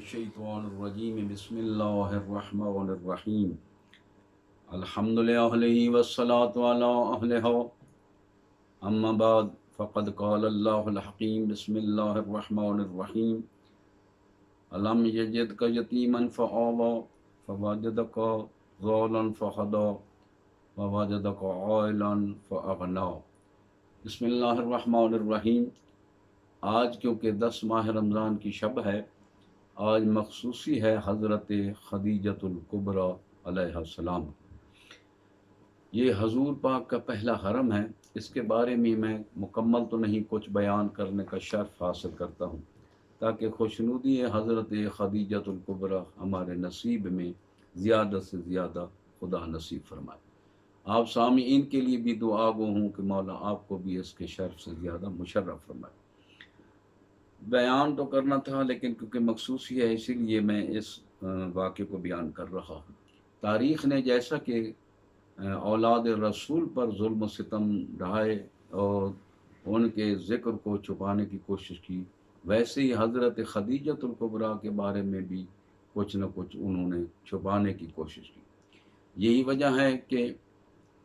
الشیطان الرجیم بسم اللہ الرحمن الرحیم الحمد للہ والصلاة علی اہلہ اما بعد فقد قال اللہ الحکیم بسم اللہ الرحمن الرحیم الم یجدک یتیما فآوی فوجدک ضالا فہدی ووجدک عائلا فاغنی۔ بسم اللہ الرحمن الرحیم۔ آج کیونکہ 10 ماہ رمضان کی شب ہے، آج مخصوصی ہے حضرت خدیجۃ الکبریٰ علیہ السلام۔ یہ حضور پاک کا پہلا حرم ہے۔ اس کے بارے میں مکمل تو نہیں، کچھ بیان کرنے کا شرف حاصل کرتا ہوں تاکہ خوشنودی حضرت خدیجۃ الکبریٰ ہمارے نصیب میں زیادہ سے زیادہ خدا نصیب فرمائے۔ آپ سامعین کے لیے بھی دعا گو ہوں کہ مولا آپ کو بھی اس کے شرف سے زیادہ مشرف فرمائے۔ بیان تو کرنا تھا لیکن کیونکہ مخصوصی ہے اسی لیے میں اس واقعے کو بیان کر رہا ہوں۔ تاریخ نے جیسا کہ اولاد رسول پر ظلم و ستم ڈھائے اور ان کے ذکر کو چھپانے کی کوشش کی، ویسے ہی حضرت خدیجۃ الکبریٰ کے بارے میں بھی کچھ نہ کچھ انہوں نے چھپانے کی کوشش کی۔ یہی وجہ ہے کہ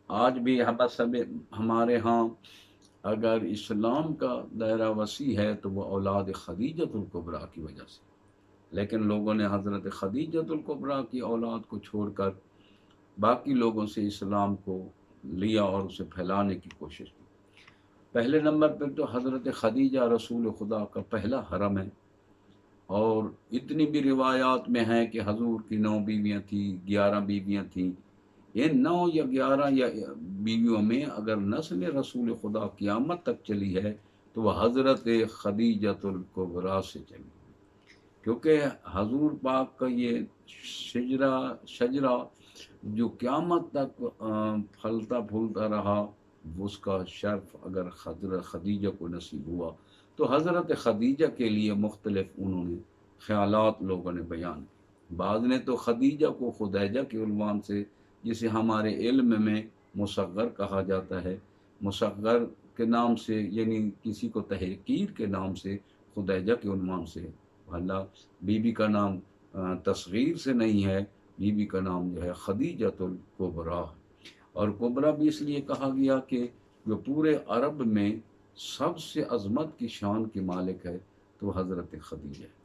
آج بھی ہمارے ہاں اگر اسلام کا دائرہ وسیع ہے تو وہ اولاد خدیجۃ الکبریٰ کی وجہ سے، لیکن لوگوں نے حضرت خدیجۃ الکبریٰ کی اولاد کو چھوڑ کر باقی لوگوں سے اسلام کو لیا اور اسے پھیلانے کی کوشش کی۔ پہلے نمبر پر تو حضرت خدیجہ رسول خدا کا پہلا حرم ہے، اور اتنی بھی روایات میں ہے کہ حضور کی 9 بیویاں تھیں، 11 بیویاں تھیں۔ ان 9 یا 11 یا بیویوں میں اگر نسل رسول خدا قیامت تک چلی ہے تو وہ حضرت خدیجۃ الکبریٰ سے چلی، کیونکہ حضور پاک کا یہ شجرہ جو قیامت تک پھلتا پھولتا رہا، اس کا شرف اگر حضرت خدیجہ کو نصیب ہوا تو حضرت خدیجہ کے لیے مختلف انہوں نے خیالات لوگوں نے بیان کی۔ بعض نے تو خدیجہ کو خدیجہ کے عنوان سے، جسے ہمارے علم میں مصغر کہا جاتا ہے، مصغر کے نام سے یعنی کسی کو تحقیر کے نام سے، خدیجہ کے عنوان سے، اللہ بی بی کا نام تصغیر سے نہیں ہے، بی بی کا نام جو ہے خدیجۃ الکبریٰ، اور کبریٰ بھی اس لیے کہا گیا کہ جو پورے عرب میں سب سے عظمت کی شان کی مالک ہے تو حضرت خدیجہ ہے۔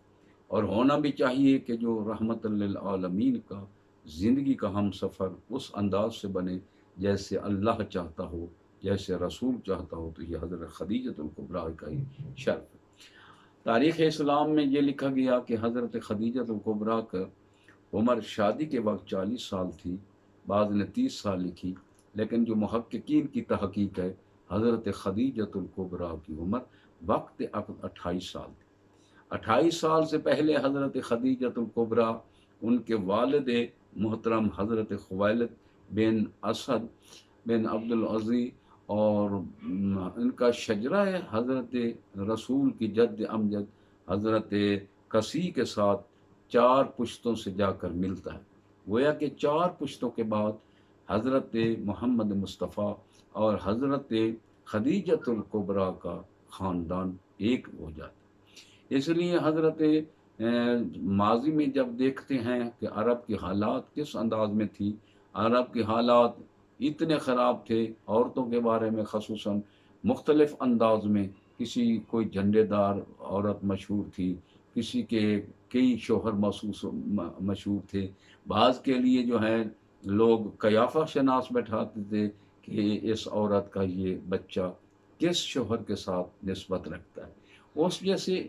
اور ہونا بھی چاہیے کہ جو رحمت للعالمین کا زندگی کا ہم سفر اس انداز سے بنے جیسے اللہ چاہتا ہو، جیسے رسول چاہتا ہو، تو یہ حضرت خدیجۃ الکبریٰ کا ہی شرف ہے۔ تاریخ اسلام میں یہ لکھا گیا کہ حضرت خدیجۃ الکبریٰ کا عمر شادی کے وقت 40 سال تھی، بعض نے 30 سال لکھی، لیکن جو محققین کی تحقیق ہے حضرت خدیجۃ الکبریٰ کی عمر وقت عقد 28 سال تھی۔ 28 سال سے پہلے حضرت خدیجۃ الکبریٰ ان کے والد محترم حضرت خویلد بن اسد بن عبد العزیز اور ان کا شجرہ حضرت رسول کی جد امجد حضرت کسی کے ساتھ 4 پشتوں سے جا کر ملتا ہے۔ گویا کہ 4 پشتوں کے بعد حضرت محمد مصطفیٰ اور حضرت خدیجۃ الکبریٰ کا خاندان ایک ہو جاتا ہے۔ اس لیے حضرت ماضی میں جب دیکھتے ہیں کہ عرب کی حالات کس انداز میں تھی، عرب کے حالات اتنے خراب تھے، عورتوں کے بارے میں خصوصاً مختلف انداز میں، کسی کوئی جھنڈے دار عورت مشہور تھی، کسی کے کئی شوہر مشہور تھے، بعض کے لیے جو ہے لوگ قیافہ شناس بیٹھاتے تھے کہ اس عورت کا یہ بچہ کس شوہر کے ساتھ نسبت رکھتا ہے۔ اس جیسے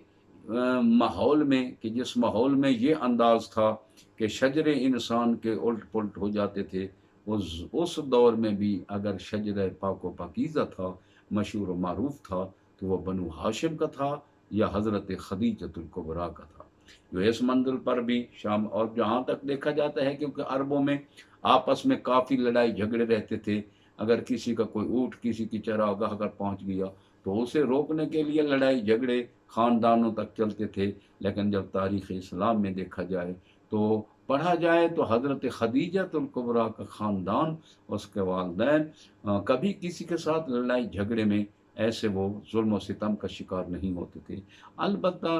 ماحول میں کہ جس ماحول میں یہ انداز تھا کہ شجر انسان کے الٹ پلٹ ہو جاتے تھے، اس دور میں بھی اگر شجر پاک و پاکیزہ تھا، مشہور و معروف تھا، تو وہ بنو ہاشم کا تھا یا حضرت خدیجۃ الکبریٰ کا تھا، جو اس منزل پر بھی شام، اور جہاں تک دیکھا جاتا ہے کیونکہ عربوں میں آپس میں کافی لڑائی جھگڑے رہتے تھے، اگر کسی کا کوئی اونٹ کسی کی چراگاہ پر پہنچ گیا تو اسے روکنے کے لیے لڑائی جھگڑے خاندانوں تک چلتے تھے، لیکن جب تاریخ اسلام میں دیکھا جائے تو پڑھا جائے تو حضرت خدیجۃ الکبریٰ کا خاندان، اس کے والدین کبھی کسی کے ساتھ لڑائی جھگڑے میں ایسے وہ ظلم و ستم کا شکار نہیں ہوتے تھے۔ البتہ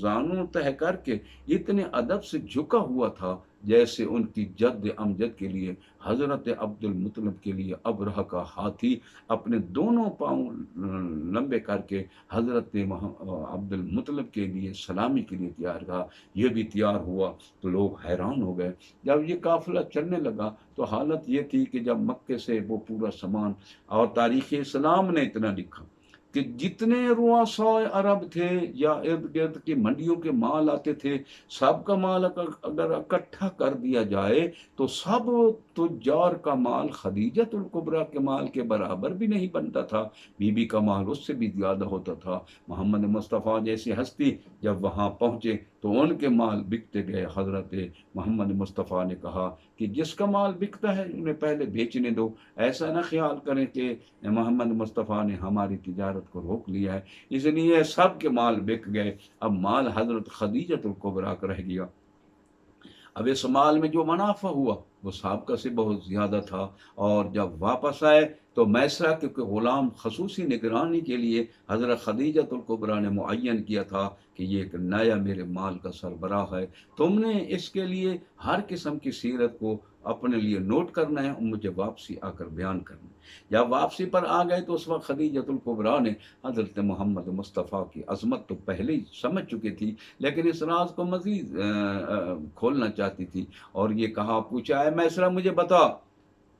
زانوں تہ کر کے اتنے ادب سے جھکا ہوا تھا جیسے ان کی جد امجد کے لیے حضرت عبد المطلب کے لیے ابرہ کا ہاتھی اپنے دونوں پاؤں لمبے کر کے حضرت عبد المطلب کے لیے سلامی کے لیے تیار رہا۔ یہ بھی تیار ہوا تو لوگ حیران ہو گئے۔ جب یہ قافلہ چلنے لگا تو حالت یہ تھی کہ جب مکے سے وہ پورا سامان، اور تاریخ اسلام نے اتنا لکھا کہ جتنے رؤساء عرب تھے یا ارد گرد کی منڈیوں کے مال آتے تھے، سب کا مال اگر اکٹھا کر دیا جائے تو سب تجار کا مال خدیجۃ الکبریٰ کے مال کے برابر بھی نہیں بنتا تھا، بی بی کا مال اس سے بھی زیادہ ہوتا تھا۔ محمد مصطفیٰ جیسی ہستی جب وہاں پہنچے تو ان کے مال بکتے گئے۔ حضرت محمد مصطفیٰ نے کہا کہ جس کا مال بکتا ہے انہیں پہلے بیچنے دو، ایسا نہ خیال کریں کہ محمد مصطفیٰ نے ہماری تجارت کو روک لیا ہے۔ اس لیے سب کے مال بک گئے، اب مال حضرت خدیجۃ الکبریٰ کا رہ گیا۔ اب اس مال میں جو منافع ہوا وہ سابقہ سے بہت زیادہ تھا، اور جب واپس آئے تو میسرہ کے غلام خصوصی نگرانی کے لیے حضرت خدیجۃ الکبریٰ نے معین کیا تھا کہ یہ ایک نیا میرے مال کا سربراہ ہے، تم نے اس کے لیے ہر قسم کی سیرت کو اپنے لیے نوٹ کرنا ہے اور مجھے واپسی آ کر بیان کرنا ہے۔ جب واپسی پر آ گئے تو اس وقت خدیجۃ الکبریٰ نے حضرت محمد مصطفیٰ کی عظمت تو پہلے ہی سمجھ چکی تھی، لیکن اس راز کو مزید کھولنا چاہتی تھی، اور یہ کہا، پوچھا، اے میسرہ مجھے بتا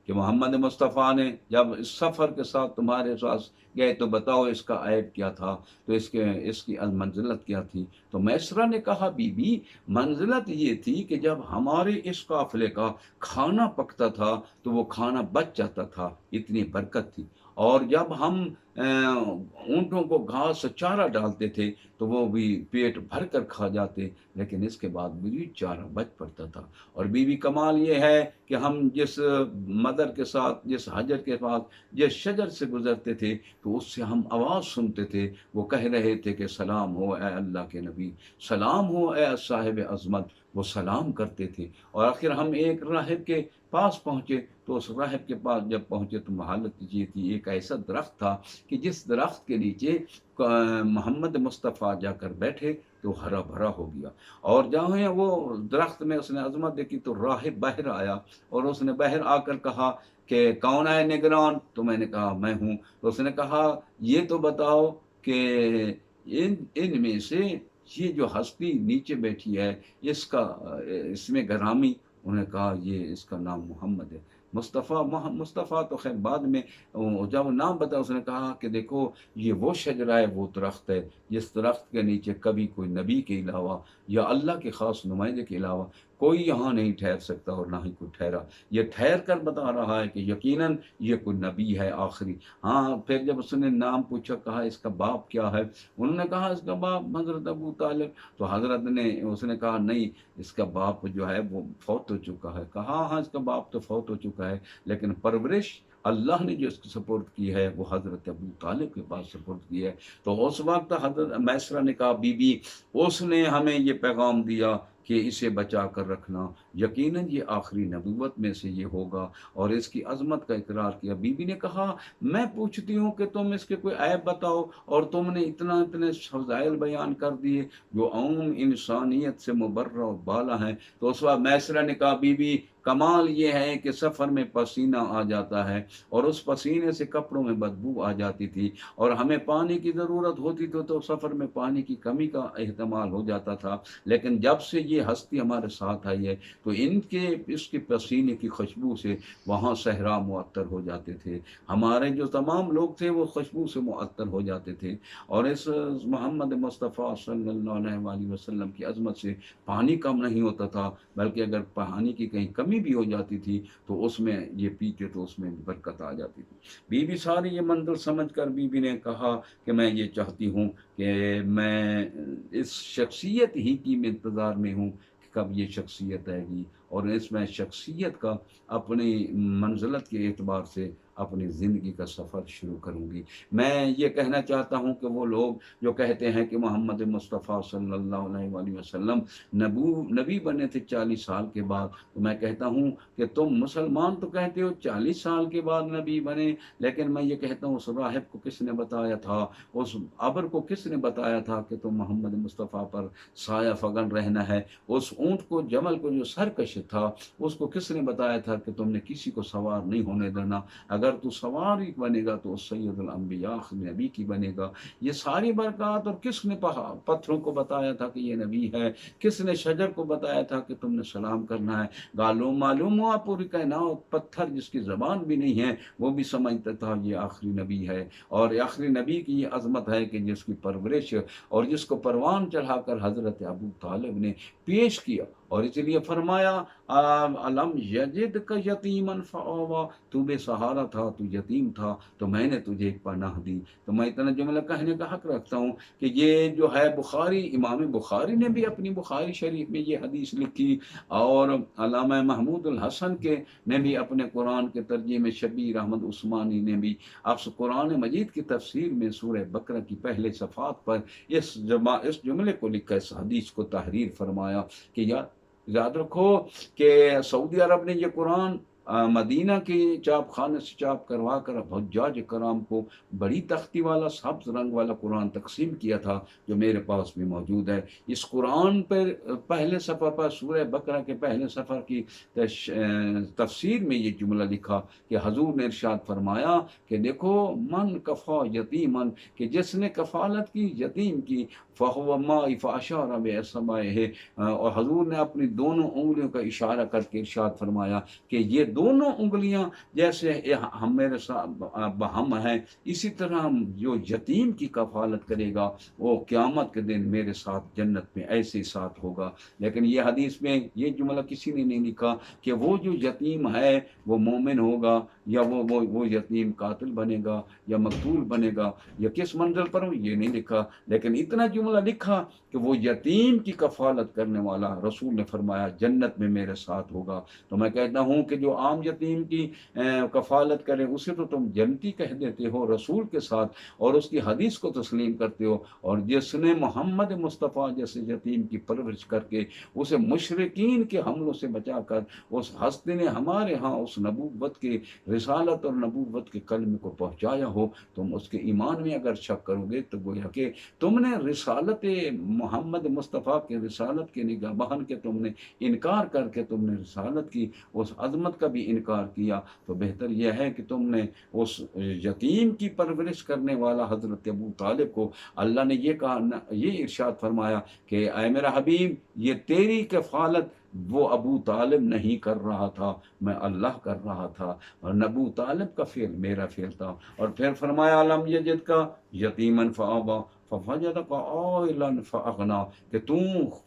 کہ محمد مصطفیٰ نے جب اس سفر کے ساتھ تمہارے ساتھ گئے تو بتاؤ اس کا عیب کیا تھا، تو اس کی منزلت کیا تھی؟ تو میسرہ نے کہا، بی بی منزلت یہ تھی کہ جب ہمارے اس قافلے کا کھانا پکتا تھا تو وہ کھانا بچ جاتا تھا، اتنی برکت تھی، اور جب ہم اونٹوں کو گھاس چارہ ڈالتے تھے تو وہ بھی پیٹ بھر کر کھا جاتے، لیکن اس کے بعد بھی چارہ بچ پڑتا تھا۔ اور بیوی کمال یہ ہے کہ ہم جس مدر کے ساتھ، جس حجر کے پاس، جس شجر سے گزرتے تھے تو اس سے ہم آواز سنتے تھے، وہ کہہ رہے تھے کہ سلام ہو اے اللہ کے نبی، سلام ہو اے صاحب عظمت، وہ سلام کرتے تھے۔ اور آخر ہم ایک راہب کے پاس پہنچے تو اس راہب کے پاس جب پہنچے تو حالت یہ تھی، ایک ایسا درخت تھا کہ جس درخت کے نیچے محمد مصطفیٰ جا کر بیٹھے تو ہرا بھرا ہو گیا، اور جہاں وہ درخت میں اس نے عظمت دیکھی تو راہب باہر آیا، اور اس نے باہر آ کر کہا کہ کون ہے نگران؟ تو میں نے کہا میں ہوں۔ تو اس نے کہا یہ تو بتاؤ کہ ان میں سے یہ جو ہستی نیچے بیٹھی ہے اس میں گرامی؟ انہوں نے کہا یہ اس کا نام محمد ہے۔ مصطفیٰ تو خیر بعد میں جب نام بتا اس نے کہا کہ دیکھو یہ وہ شجرہ ہے، وہ درخت ہے جس درخت کے نیچے کبھی کوئی نبی کے علاوہ یا اللہ کے خاص نمائندے کے علاوہ کوئی یہاں نہیں ٹھہر سکتا، اور نہ ہی کوئی ٹھہرا۔ یہ ٹھہر کر بتا رہا ہے کہ یقیناً یہ کوئی نبی ہے آخری۔ ہاں، پھر جب اس نے نام پوچھا، کہا اس کا باپ کیا ہے؟ انہوں نے کہا اس کا باپ حضرت ابو طالب۔ تو حضرت نے اس نے کہا نہیں، اس کا باپ جو ہے وہ فوت ہو چکا ہے۔ کہا ہاں اس کا باپ تو فوت ہو چکا ہے، لیکن پرورش اللہ نے جو اس کو سپورٹ کی ہے وہ حضرت ابو طالب کے پاس سپورٹ کی ہے۔ تو اس وقت حضرت میسرہ نے کہا، بی بی اس نے ہمیں یہ پیغام دیا کہ اسے بچا کر رکھنا، یقیناً یہ آخری نبوت میں سے یہ ہوگا، اور اس کی عظمت کا اقرار کیا۔ بی بی نے کہا میں پوچھتی ہوں کہ تم اس کے کوئی عیب بتاؤ، اور تم نے اتنے فضائل بیان کر دیے جو عام انسانیت سے مبرہ و بالا ہیں۔ تو اس وقت میسرہ نے کہا، بی بی کمال یہ ہے کہ سفر میں پسینہ آ جاتا ہے، اور اس پسینے سے کپڑوں میں بدبو آ جاتی تھی، اور ہمیں پانی کی ضرورت ہوتی تھی تو سفر میں پانی کی کمی کا احتمال ہو جاتا تھا، لیکن جب سے یہ ہستی ہمارے ساتھ آئی ہے تو اس کے پسینے کی خوشبو سے وہاں صحرا معطر ہو جاتے تھے، ہمارے جو تمام لوگ تھے وہ خوشبو سے معطر ہو جاتے تھے، اور اس محمد مصطفیٰ صلی اللہ علیہ وسلم کی عظمت سے پانی کم نہیں ہوتا تھا، بلکہ اگر پانی کی کہیں کمی بھی ہو جاتی تھی تو اس میں یہ پیتے تو اس میں برکت آ جاتی تھی۔ بی بی ساری یہ منظر سمجھ کر بی بی نے کہا کہ میں یہ چاہتی ہوں کہ میں اس شخصیت ہی کی انتظار میں ہوں کہ کب یہ شخصیت آئے گی، اور اس میں شخصیت کا اپنی منزلت کے اعتبار سے اپنی زندگی کا سفر شروع کروں گی۔ میں یہ کہنا چاہتا ہوں کہ وہ لوگ جو کہتے ہیں کہ محمد مصطفیٰ صلی اللہ علیہ وآلہ وسلم نبی بنے تھے 40 سال کے بعد، تو میں کہتا ہوں کہ تم مسلمان تو کہتے ہو 40 سال کے بعد نبی بنے، لیکن میں یہ کہتا ہوں اس راہب کو کس نے بتایا تھا، اس ابر کو کس نے بتایا تھا کہ تم محمد مصطفیٰ پر سایہ فگن رہنا ہے؟ اس اونٹ کو، جمل کو جو سرکش تھا، اس کو کس نے بتایا تھا کہ تم نے کسی کو سوار نہیں ہونے دینا؟ اگر تو سوار ہی بنے گا تو سید الانبیاء نبی کی بنے گا۔ یہ ساری برکات، اور کس نے پتھروں کو بتایا تھا کہ یہ نبی ہے؟ کس نے شجر کو بتایا تھا کہ تم نے سلام کرنا ہے؟ معلوم ہوا پوری کائنات، پتھر جس کی زبان بھی نہیں ہے وہ بھی سمجھتا تھا یہ آخری نبی ہے۔ اور آخری نبی کی یہ عظمت ہے کہ جس کی پرورش اور جس کو پروان چڑھا کر حضرت ابو طالب نے پیش کیا، اور اس لیے فرمایا علم یجد کا یتیمن فآوا، تو بے سہارا تھا، تو یتیم تھا، تو میں نے تجھے ایک پناہ دی۔ تو میں اتنا جملہ کہنے کا حق رکھتا ہوں کہ یہ جو ہے بخاری، امام بخاری نے بھی اپنی بخاری شریف میں یہ حدیث لکھی، اور علامہ محمود الحسن نے بھی اپنے قرآن کے ترجمے، شبیر احمد عثمانی نے بھی قرآن مجید کی تفسیر میں سورہ بقرہ کی پہلے صفحات پر اس جملے کو لکھا، اس حدیث کو تحریر فرمایا کہ یاد رکھو کہ سعودی عرب نے یہ قرآن مدینہ کے چاپ خانے سے چاپ کروا کر حجاج کرام کو بڑی تختی والا سبز رنگ والا قرآن تقسیم کیا تھا، جو میرے پاس بھی موجود ہے۔ اس قرآن پر پہلے صفحہ پر سورہ بقرہ کے پہلے صفحہ کی تفسیر میں یہ جملہ لکھا کہ حضور نے ارشاد فرمایا کہ دیکھو، من کفا یتیمن، کہ جس نے کفالت کی یتیم کی، فہو مائی فاشارہ بِاصبعیہ، اور حضور نے اپنی دونوں انگلیوں کا اشارہ کر کے ارشاد فرمایا کہ یہ دونوں انگلیاں جیسے ہم میرے ساتھ ہم ہیں، اسی طرح جو یتیم کی کفالت کرے گا وہ قیامت کے دن میرے ساتھ جنت میں ایسے ہی ساتھ ہوگا۔ لیکن یہ حدیث میں یہ جملہ کسی نے نہیں لکھا کہ وہ جو یتیم ہے وہ مومن ہوگا، یا وہ یتیم قاتل بنے گا یا مقتول بنے گا، یا کس منزل پر ہو، یہ نہیں لکھا۔ لیکن اتنا جملہ لکھا کہ وہ یتیم کی کفالت کرنے والا، رسول نے فرمایا جنت میں میرے ساتھ ہوگا۔ تو میں کہتا ہوں کہ جو عام یتیم کی کفالت کرے اسے تو تم جنتی کہہ دیتے ہو رسول کے ساتھ، اور اس کی حدیث کو تسلیم کرتے ہو، اور جس نے محمد مصطفیٰ جیسے یتیم کی پرورش کر کے اسے مشرکین کے حملوں سے بچا کر اس ہستی نے ہمارے ہاں اس نبوت کے رسالت اور نبوت کے کلمے کو پہنچایا ہو، تم اس کے ایمان میں اگر شک کرو گے تو گویا کہ تم نے رسالت محمد مصطفیٰ کے رسالت کے نگاہ بہن کے تم نے انکار کر کے تم نے رسالت کی اس عظمت کا بھی انکار کیا۔ تو بہتر یہ ہے کہ تم نے اس یتیم کی پرورش کرنے والا حضرت ابو طالب کو، اللہ نے یہ کہا، یہ ارشاد فرمایا کہ اے میرا حبیب، یہ تیری کفالت وہ ابو طالب نہیں کر رہا تھا، میں اللہ کر رہا تھا، اور ابو طالب کا فعل میرا فعل تھا۔ اور پھر فرمایا علم یجد کا یتیمن فآوا فوجدک عائلا فاغنا، کہ تو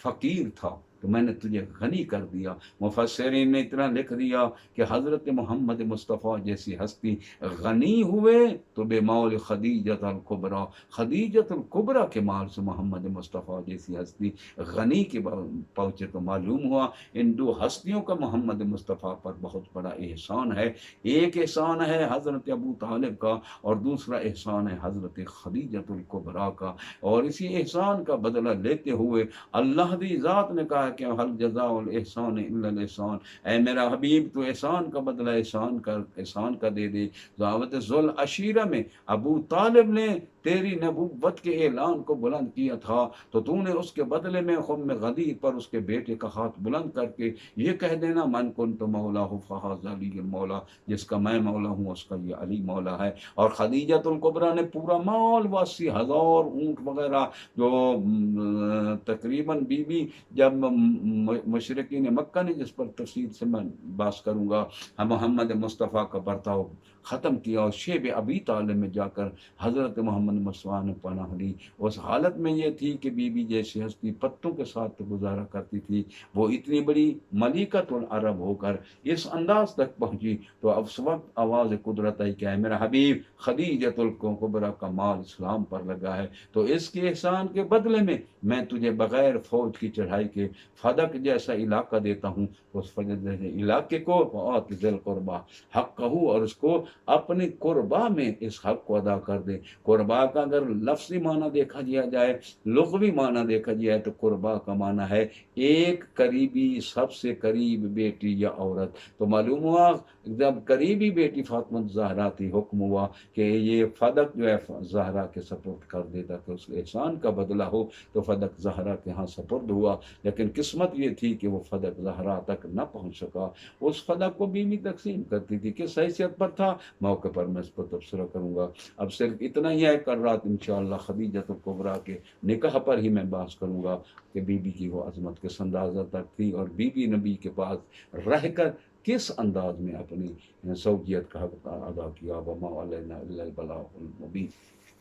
فقیر تھا تو میں نے تجھے غنی کر دیا۔ مفسرین نے اتنا لکھ دیا کہ حضرت محمد مصطفیٰ جیسی ہستی غنی ہوئے تو بے مول خدیجۃ الکبریٰ، خدیجۃ الکبریٰ کے مال سے محمد مصطفیٰ جیسی ہستی غنی کے پہنچے۔ تو معلوم ہوا ان دو ہستیوں کا محمد مصطفیٰ پر بہت بڑا احسان ہے۔ ایک احسان ہے حضرت ابو طالب کا، اور دوسرا احسان ہے حضرت خدیجۃ الکبریٰ کا، اور اسی احسان کا بدلہ لیتے ہوئے اللہ دی ذات نے کہا کہ حل جزاء الاحسان الا الاحسان، اے میرا حبیب تو احسان کا بدلہ احسان کا دے دے۔ دعوت ذوالعشیرہ میں ابو طالب نے تیری نبوت کے اعلان کو بلند کیا تھا، تو تو نے اس کے بدلے میں خم غدیر پر اس کے بیٹے کا ہاتھ بلند کر کے یہ کہہ دینا من کنت مولا فہذا علی المولا، جس کا میں مولا ہوں اس کا یہ علی مولا ہے۔ اور خدیجۃ الکبریٰ نے پورا مال 80,000 اونٹ وغیرہ، جو تقریباً بی جب مشرکین مکہ نے، جس پر تفصیل سے میں بات کروں گا، محمد مصطفیٰ کا برتاؤ ختم کیا، اور شیب ابی طالب میں جا کر حضرت محمد امان مسوان پناہ لی. اس حالت میں یہ تھی کہ بی بی جیسی ہستی پتوں کے ساتھ گزارا کرتی تھی، وہ اتنی بڑی ملکۃ العرب ہو کر اس انداز تک پہنچی. تو اب اس وقت آواز قدرت آئی کہ میرا حبیب خدیجۃ الکبریٰ کا مال اسلام پر لگا ہے، تو اس کے احسان کے بدلے میں تجھے بغیر فوج کی چڑھائی کے فدق جیسا علاقہ دیتا ہوں. اس فدق جیسے علاقے کو بہت ذل قربا حق کہوں، اور اس کو اپنے قربا میں اس حق کو ادا کر دے. قربا کا اگر لفظی معنی دیکھا جائے، لغوی معنی دیکھا جائے، تو قربا کا معنی ہے ایک قریبی، سب سے قریب بیٹی یا عورت. تو معلوم ہوا جب قریبی بیٹی فاطمہ زہرا تھی، حکم ہوا کہ یہ فدق جو ہے زہرا کے سپرد کر دے تاکہ اس کے احسان کا بدلہ ہو. تو فدق زہرا کے ہاں سپرد ہوا، لیکن قسمت یہ تھی کہ وہ فدق زہرا تک نہ پہنچ سکا. اس فدق کو بیوی تقسیم کرتی تھی. کس حیثیت پر تھا، موقع پر میں اس پر تبصرہ کروں گا. اب صرف اتنا ہی ہے، کل رات انشاءاللہ خدیجۃ الکبریٰ کے نکاح پر ہی میں بحث کروں گا کہ بی بی کی وہ عظمت کس اندازہ تک تھی، اور بی بی نبی کے پاس رہ کر کس انداز میں اپنی زوجیت کا حق ادا کیا. وما علینا الا البلاغ المبین.